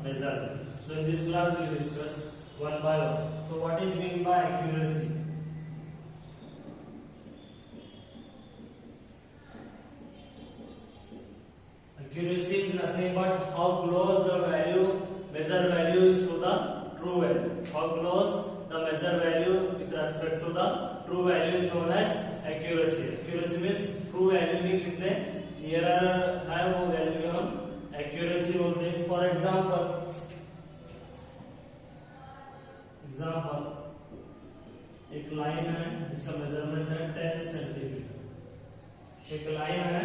measurement. So in this class we will discuss one by one. So what is meant by accuracy? Accuracy is nothing but how close the measure value is to the true value. How close the measure value with respect to the true value is known as accuracy. Accuracy means true value के कितने nearer है वो value हम accuracy बोलते हैं. For example, एक line है जिसका मेजरमेंट है 10 सेंटीमीटर. एक लाइन है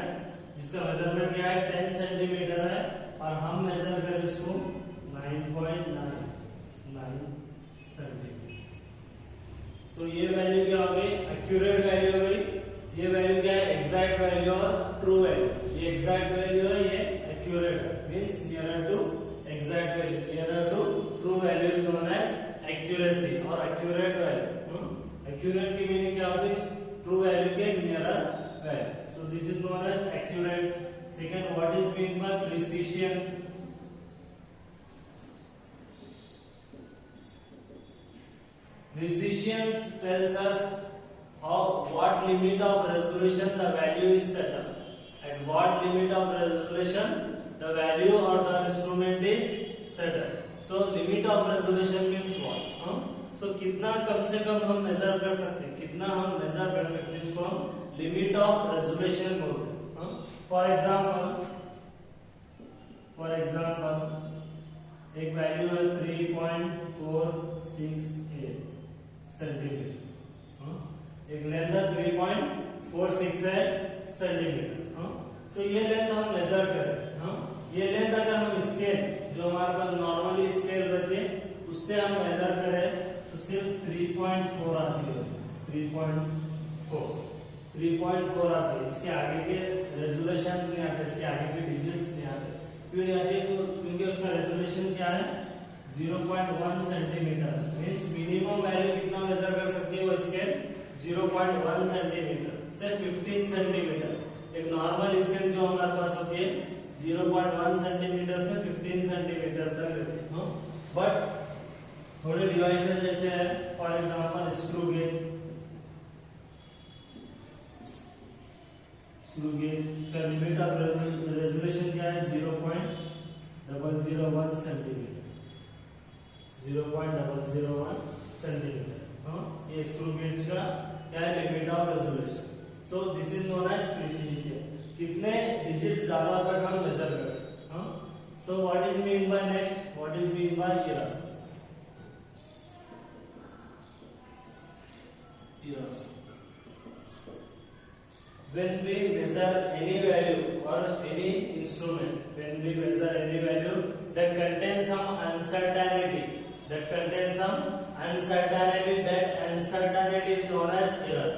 जिसका मेजरमेंट क्या है 10 सेंटीमीटर है और हम मेजर करें इसको 9.99 सेंटीमीटर. सो ये वैल्यू क्या हो गई? एक्यूरेट वैल्यू हो गई. ये वैल्यू क्या है? एग्जैक्ट वैल्यू और ट्रू वैल्यू. ये एग्जैक्ट वैल्यू है, ये एक्यूरेट है. Means nearer to exact value, nearer to true value is known as accuracy और एक्यूरेट वैल्यू. एक्यूरेट की मीनिंग क्या होती है? ट्रू वैल्यू के nearer value. So this is known as accurate. Second, what is meant by precision? Precision tells us what limit of resolution the value is set up. At what limit of resolution the value or the instrument is set up. So limit of resolution means what? So कितना कम से कम हम measure कर सकते हैं, कितना हम measure कर सकते हैं, इसको हम लिमिट ऑफ रेजोल्यूशन बोलते हैं. फॉर एग्जांपल एक वैल्यू है 3.468 सेंटीमीटर. एक लेंथ है 3.468 सेंटीमीटर. सो ये लेंथ हम मेजर करें. ये लेंथ अगर हम स्केल जो हमारे पास नॉर्मली स्केल रहती है उससे हम मेजर करें तो सिर्फ 3.4 आती है. 3.4 आती है. इसके आगे के रेजोल्यूशन नहीं आते, इसके आगे के डिजिट्स नहीं आते. क्यों नहीं आते? क्योंकि उसका रेजोल्यूशन क्या है? 0.1 सेंटीमीटर. मींस मिनिमम वैल्यू कितना मेजर कर सकती है वो स्केल? 0.1 सेंटीमीटर से 15 सेंटीमीटर. एक नॉर्मल स्केल जो हमारे पास होती है 0.1 सेंटीमीटर से 15 सेंटीमीटर तक रहती है. बट थोड़े डिवाइसेस जैसे है फॉर एग्जांपल स्क्रू गेज. इसका लिमिट ऑफ रेजोल्यूशन क्या है? 0.001 सेंटीमीटर. 0.001 सेंटीमीटर. ये स्क्रू गेज का क्या है? Limit of resolution. So this is known as precision. कितने डिजिट ज्यादा तक हम मेजर कर सकते हैं. So what is mean by next? What is mean by error? When we measure any value or any instrument, when we measure any value that contains some uncertainty, that uncertainty is known as error.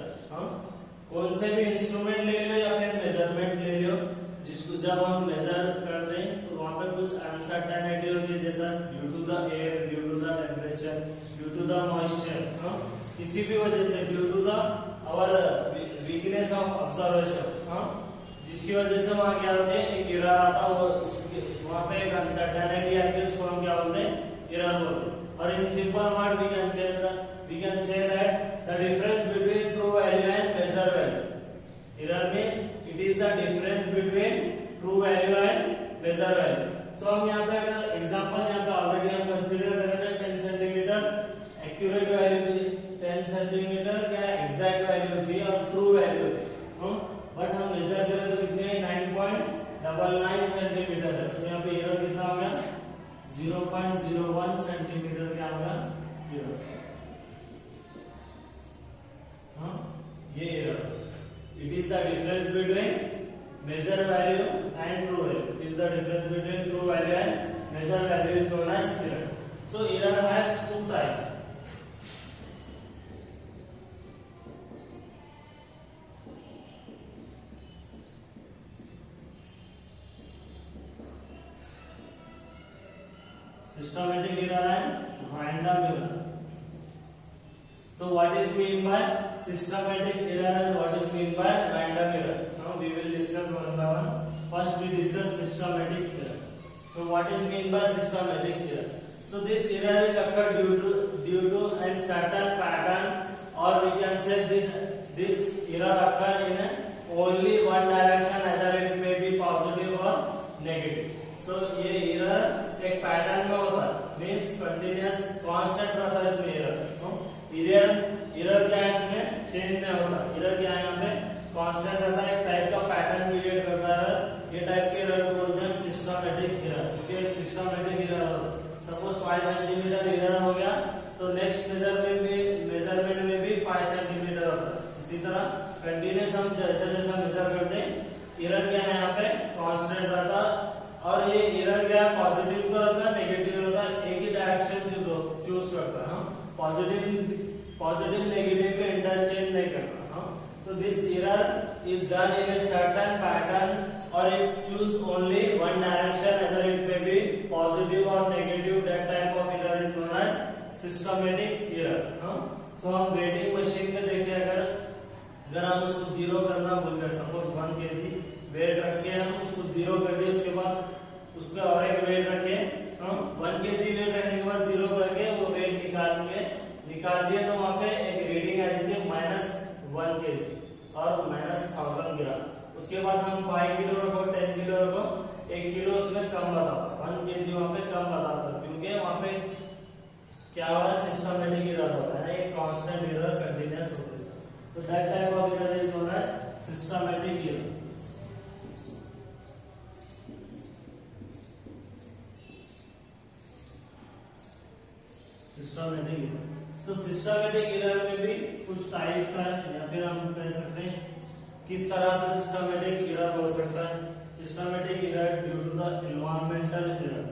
कौन से भी instrument ले लो या फिर measurement ले लो, जिसको जब हम मेजर करते हैं तो वहां पर कुछ अनसर्टेनिटी होती है, जैसा due to the air, due to the temperature, due to the moisture. किसी भी वजह से due to the our weakness of observation, जिसकी वजह से वहां क्या होते हैं? एक एरर आता है. वहां पे एक अनसर्टेनिटी आती है, उसको हम क्या बोलते हैं? एरर बोलते हैं. और in simple word we can say that the difference between true value and measure value. Error means it is the difference between true value and measure value. So हम यहाँ पे अगर एग्जांपल यहाँ पे ऑलरेडी हम कंसीडर कर रहे थे 10 सेंटीमीटर एक्यूरेट वैल्यू थी. 10 सेंटीमीटर क्या एग्जैक्ट वैल्यू थी और ट्रू वैल्यू थी. बट हम मेजर करें तो कितने 9.99 सेंटीमीटर है. तो यहाँ पे एरर कितना हो गया? 0.01 सेंटीमीटर क्या होगा? एरर. ये error. It is the difference between measure value and true value. It is the difference between true value and measure value is known as error. So error has two types. Systematic error and random error. So what is mean by systematic error and what is mean by random error? Now we will discuss one by one. First we discuss systematic error. So what is mean by systematic error? So this error is occurred due to a certain pattern, or we can say this error occur in only one direction, either it may be positive or negative. So ये error एक pattern में होता है, means continuous constant रहता है इसमें error क्या है, इसमें चेंज नहीं होता, error क्या है यहाँ पे कांस्टेंट रहता है, एक टाइप का पैटर्न क्रिएट करता है। ये टाइप के एरर को बोलते हैं सिस्टमैटिक एरर, क्योंकि systematic error suppose 5 centimetre error हो गया तो नेक्स्ट मेजरमेंट में भी 5 सेंटीमीटर होता है। इसी तरह कंटिन्यूअस हम जैसे जैसे मेजर करते हैं एरर क्या है यहाँ पे कांस्टेंट रहता है, और ये एरर क्या है पॉजिटिव का रहता है नेगेटिव रहता है, एक ही डायरेक्शन चूज करता है, पॉजिटिव नेगेटिव पे इंटरचेंज नहीं करता। So this error is done in a certain pattern, or it choose only one direction, either it may be positive or negative. That type of error is known as systematic error. So हम waiting machine में देखिए, अगर हम उसको zero करना भूल गए, suppose 1 kg wait रख के हम उसको जीरो कर दिए, उसके बाद उस पर और एक वेट रखे, 1 kg वेट रखने के बाद जीरो करके वो वेट निकाल दिए तो वहाँ पे एक रीडिंग आ जाती है -1 kg और -1000 ग्राम। उसके बाद हम 5 किलो रखो, 10 किलो रखो, 1 किलो उसमें कम बताता, 1 kg वहाँ पे कम बताता, क्योंकि वहाँ पे क्या हुआ सिस्टमैटिक एरर होता है, एक कांस्टेंट एरर कंटिन्यूअस होता है। तो that type of error is known as systematic error. Systematic error, तो सिस्टमैटिक एरर में भी कुछ टाइप्स हैं, या फिर हम कह सकते हैं किस तरह से सिस्टमैटिक एरर हो सकता है। Systematic error due to the environmental error.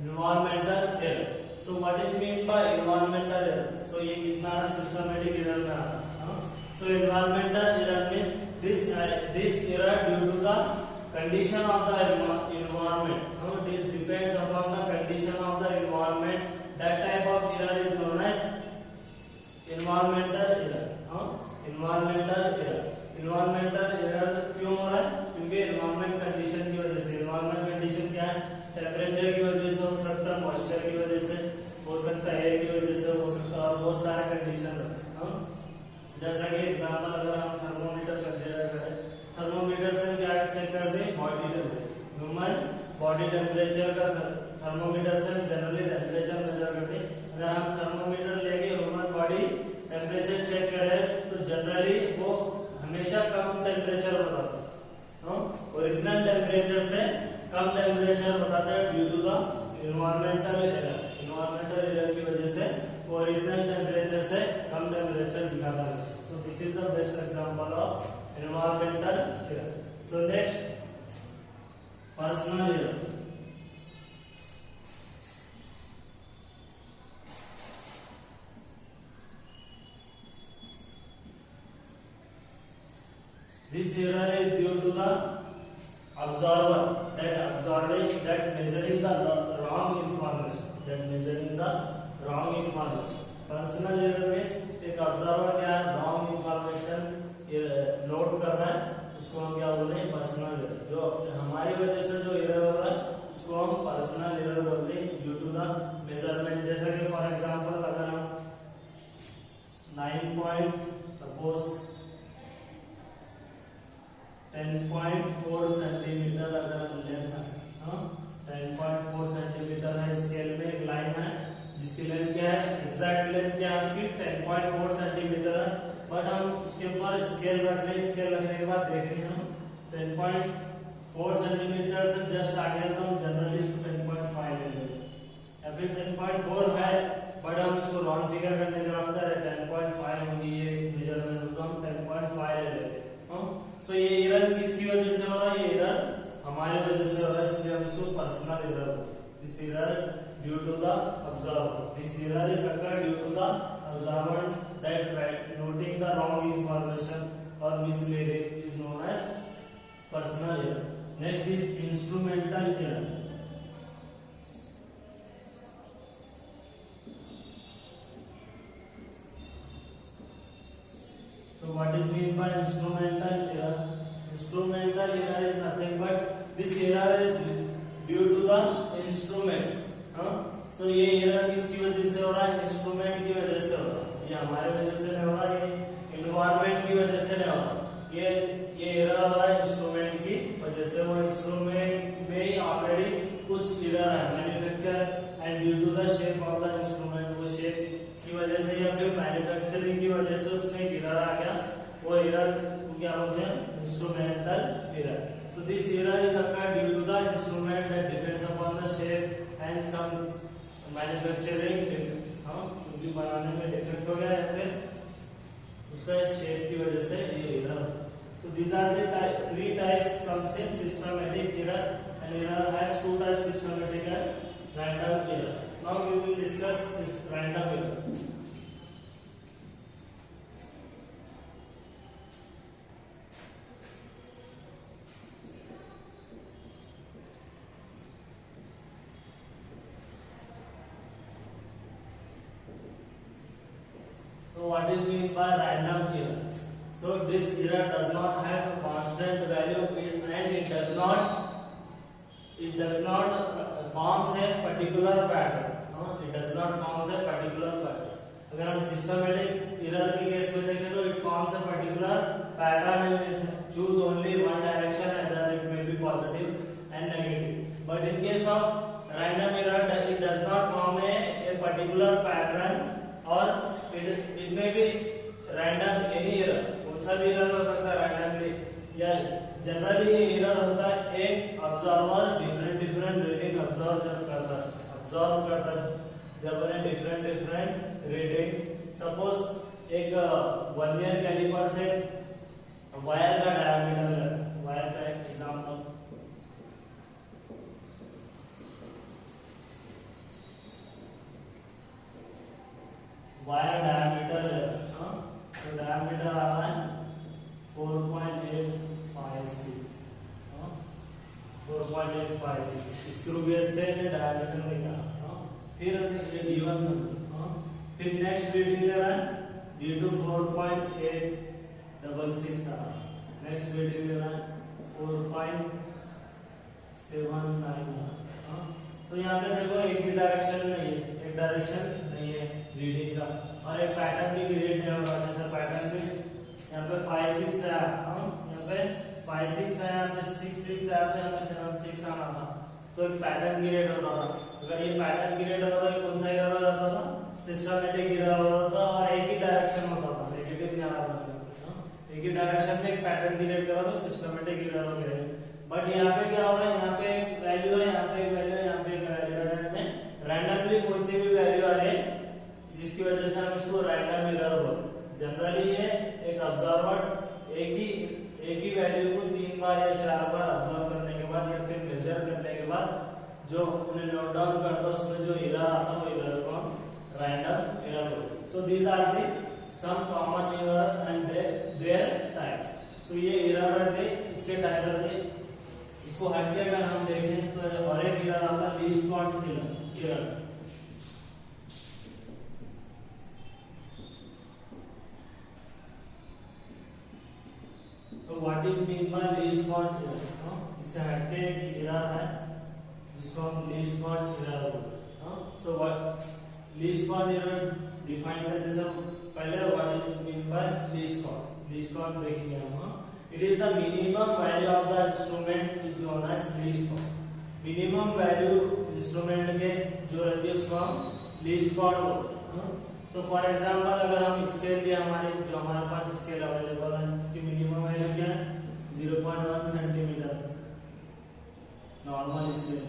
Environmental error, so what is mean by environmental error? So ये किस में आता है, सिस्टमैटिक एरर में आता है। सो environmental error means this error due to the condition of the environment. This depends upon the condition of the environment. That type of error is known as environmental error. Environmental error क्यों हो रहा है? क्योंकि environment condition की वजह से। environment condition क्या है? टेम्परेचर की वजह से हो सकता है, मॉइस्चर की वजह से हो सकता है, एयर की वजह से हो सकता है, और बहुत सारे कंडीशन है। जैसा कि एग्जांपल अगर हम थर्मोमीटर कंसीडर करें, थर्मोमीटर से क्या चेक करते हैं, body temperature, human body temperature का थर्मोमीटर से जनरली टेम्परेचर मेजर करते हैं। अगर हम थर्मोमीटर लेके ह्यूमन बॉडी टेम्परेचर चेक करें तो जनरली वो हमेशा कम टेम्परेचर बताता है, ओरिजिनल टेम्परेचर से कम टेम्परेचर बताता है due to the environmental error. Environmental error की वजह से ओरिजिनल टेम्परेचर से कम टेम्परेचर दिखाता है। सो this is the best example of environmental error. So next, personal error. This error is due to the observer that measuring the wrong information. Personal error means एक observer क्या है, wrong information note कर रहा है, उसको हम क्या बोलते हैं, पर्सनल एरर। जो हमारी वजह से जो एरर हो रहा है उसको हम पर्सनल एरर बोलते हैं ड्यू टू द मेजरमेंट। जैसा कि फॉर एग्जांपल अगर हम 10.4 सेंटीमीटर अगर हम लेंथ है, 10.4 सेंटीमीटर है, स्केल में एक लाइन है जिसकी लेंथ क्या है, एग्जैक्ट लेंथ क्या है उसकी 10.4 सेंटीमीटर है, बट हम उसके ऊपर स्केल रख लें, स्केल रखने के बाद देख रहे हैं हम 10.4 सेंटीमीटर से जस्ट आगे तो हम जनरली इसको 10.5 ले लेंगे, या फिर 10.4 है बट हम इसको राउंड फिगर करने का रास्ता है 10.5 होगी ये मेजरमेंट, तो हम 10.5 ले लेते हैं। सो ये एरर किसकी वजह से हो रहा है, ये एरर हमारी वजह से हो रहा है, इसलिए हम इसको पर्सनल एरर बोलते हैं। This error due to the observer, this error is occur due to the observer that noting the wrong information और misleading is known as personal error. Next is instrumental error. So what is mean by instrumental error? Instrumental error is nothing but this error is due to the instrument. So ये error किसकी वजह से हो रहा है? Instrument की वजह से हो रहा है। ये हमारे वजह से नहीं हो रहा, ये इन्वायरमेंट की वजह से नहीं हो रहा। ये एरर हो रहा है इंस्ट्रूमेंट की वजह से। वो इंस्ट्रूमेंट में ही ऑलरेडी कुछ एरर है manufacture and due to the shape of the instrument, वो शेप की वजह से या फिर मैन्युफैक्चरिंग की वजह से उसमें एरर आ गया। वो एरर को क्या बोलते हैं? Instrumental error. So this error is occurred due to the instrument that depends upon the shape and some manufacturing defect. क्योंकि बनाने में डिफेक्ट हो गया या फिर उसका शेप की वजह से ये error. So these are the three types from same systematic error, and error has two types: systematic and random error. Now we will discuss this random error. So what is meant by random error? So this error does not have a constant value and it does not forms a particular pattern. It does not forms a particular pattern. अगर हम systematic error के case में देखें तो it forms a particular pattern and it choose only one direction, either it may be positive and negative. But in case of random error, it does not form a particular pattern, or it may be random any error. भी error हो सकता है randomly, या generally ये error होता है एक observer different reading observe करता है जब उन्हें डिफरेंट रीडिंग। सपोज एक वर्नियर कैलिपर से वायर का डायमीटर है, वायर का एग्जांपल, वायर डायमीटर है, तो डायमीटर आ रहा है 4.856 स्क्रू गेज से डायमीटर निकाला। फिर ये D1 समझो। फिर नेक्स्ट रीडिंग ले रहा है D2 4.866 आ रहा है, नेक्स्ट रीडिंग ले रहा है 4.79। तो यहाँ पे देखो एक ही डायरेक्शन नहीं है, एक डायरेक्शन नहीं है रीडिंग का, और एक पैटर्न भी क्रिएट नहीं होगा। जैसे पैटर्न भी यहाँ पे 5-6 है, यहाँ पे 5-6 है, यहाँ पे 6-6 है, यहाँ पे 7-6 आना था, तो एक पैटर्न क्रिएट होता था। अगर ये पैटर्न क्रिएट होता है कौन सा एरर हो जाता था? सिस्टमैटिक एरर होता था, और एक ही डायरेक्शन होता था, नेगेटिव नहीं आ रहा था। एक ही डायरेक्शन में एक पैटर्न क्रिएट करा तो सिस्टमैटिक एरर हो गया। बट यहाँ पे क्या हो रहा है? यहाँ पे एक वैल्यू है, यहाँ पे एक वैल्यू है, यहाँ पे एक वैल्यू है, रैंडमली कोई सी भी वैल्यू आ रही है जिसकी वजह से हम इसको रैंडम एरर बोलते हैं। जनरली ये एक ऑब्जर्वर एक ही वैल्यू को 3 बार या 4 बार ऑब्जर्व करने के बाद या फिर मेजर करने के बाद जो उन्हें नोट डाउन करता है उसमें जो एरर आता है वो एरर को रैंडम एरर बोलते हैं। So these are the some common error and their types. तो ये एरर रहते, इसके टाइप रहते। इसको हट के अगर हम देखें तो और एक एरर आता है लीस्ट काउंट एरर। तो what is mean by least count error? इससे हटके एक एरर है जिसको हम लीस्ट काउंट एरर बोलते हैं। So what least count error define करने से पहले what is mean by least count? Least count देखेंगे हम। It is the minimum value of the instrument is known as least count. Minimum value instrument के जो रहती है उसको हम लीस्ट काउंट बोलते हैं। तो फॉर एग्जांपल अगर हम स्केल दिया, जो हमारे पास स्केल अवेलेबल है, उसकी मिनिमम वैल्यू क्या है? 0.1 सेंटीमीटर नॉर्मल स्केल।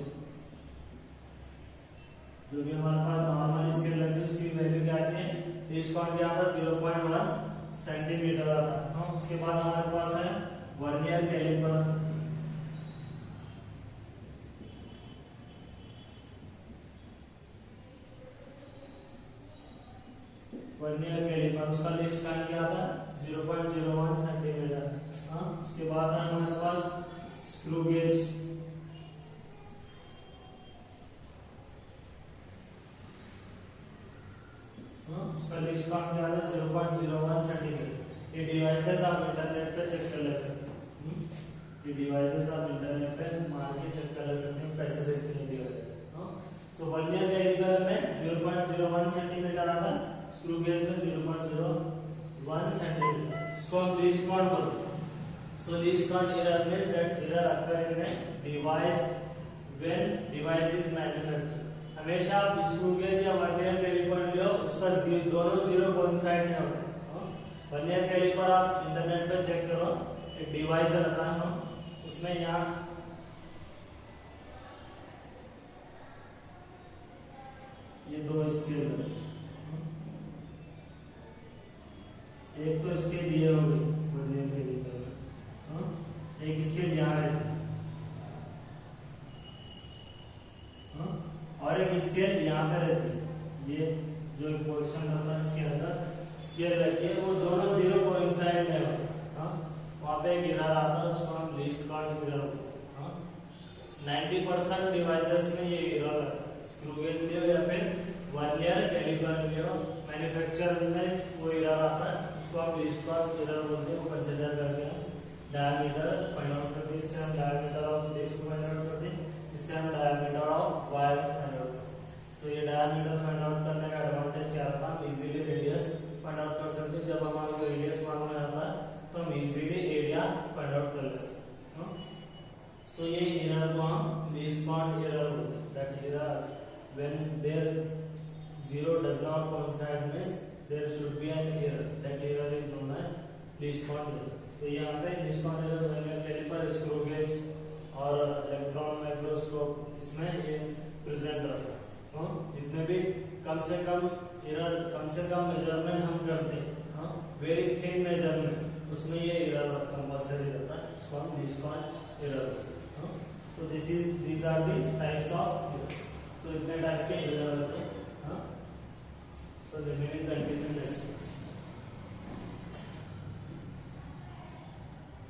जो भी हमारे पास नॉर्मल स्केल रहती है उसकी वैल्यू क्या आती है? लीस्ट काउंट क्या आता है? 0.1 सेंटीमीटर आता है। उसके बाद हमारे पास है वर्नियर कैलिपर। वर्नियर कैलिपर उसका लीस्ट काउंट क्या आता है? 0.01 सेंटीमीटर। उसके बाद है हमारे पास स्क्रू गेज। उसका लीस्ट काउंट क्या आता है? 0.01 सेंटीमीटर। ये डिवाइसेस आप इंटरनेट पे चेक कर ले सकते हैं। ये डिवाइसेस आप इंटरनेट पे मार के चेक कर ले सकते हैं कैसे देखते हैं डिवाइस। सो वर्नियर कैलिपर में 0.01 सेंटीमीटर आता है, स्क्रू गेज में 0.01 सेंटीमीटर। इसको हम लीस्ट काउंट बोलते हैं। So least count error means that error occur in the device when device is manufactured. हमेशा आप स्क्रू गेज या वर्नियर कैलिपर लो, उसका दोनों जीरो कोइंसाइड नहीं होते। वर्नियर कैलिपर आप इंटरनेट पे चेक करो, एक डिवाइस रहता है, उसमें यहाँ ये दो स्केल है, एक तो स्केल ये हो गई वर्नियर कैलिपर में, एक स्केल यहाँ है और एक स्केल यहाँ पे रहती है। ये जो पोजीशन रहता है इसके अंदर स्केल रहती है, वो दोनों जीरो कोइंसाइड में होते हैं। वहाँ पे एक एरर आता है, उसको हम लीस्ट काउंट एरर बोलते हैं। 90% डिवाइसेस में ये एरर आता है। स्क्रू गेज लियो या फिर वर्नियर कैलिपर लियो, मैन्युफैक्चर में वो एरर आता है, उसको हम लीस्ट काउंट एरर बोलते हैं। वो कंसीडर करके डायमीटर फाइंड आउट करते हैं, इससे हम diameter of disc find out करते हैं, इससे हम diameter of wire find out करते हैं। तो ये डायमीटर फाइंड आउट करने का एडवांटेज क्या रहता है, हम इजीली रेडियस फाइंड आउट कर सकते हैं। जब हमारा रेडियस मालूम रहता है तो हम इजीली एरिया फाइंड आउट कर ले सकते हैं। सो ये एरर को हम लीस्ट काउंट एरर बोलते हैं। That error when there zero does not coincide means there should be an error, that error is known as least count error. तो यहाँ पे least count error vernier calliper, screw gauge और electron microscope इसमें ये present रहता है। जितने भी कम से कम मेजरमेंट हम करते हैं, वेरी थिन मेजरमेंट, उसमें ये एरर कंपल्सरी रहता है, इसको हम लीस्ट काउंट एरर बोलते हैं। So these are the types of. तो इतने टाइप के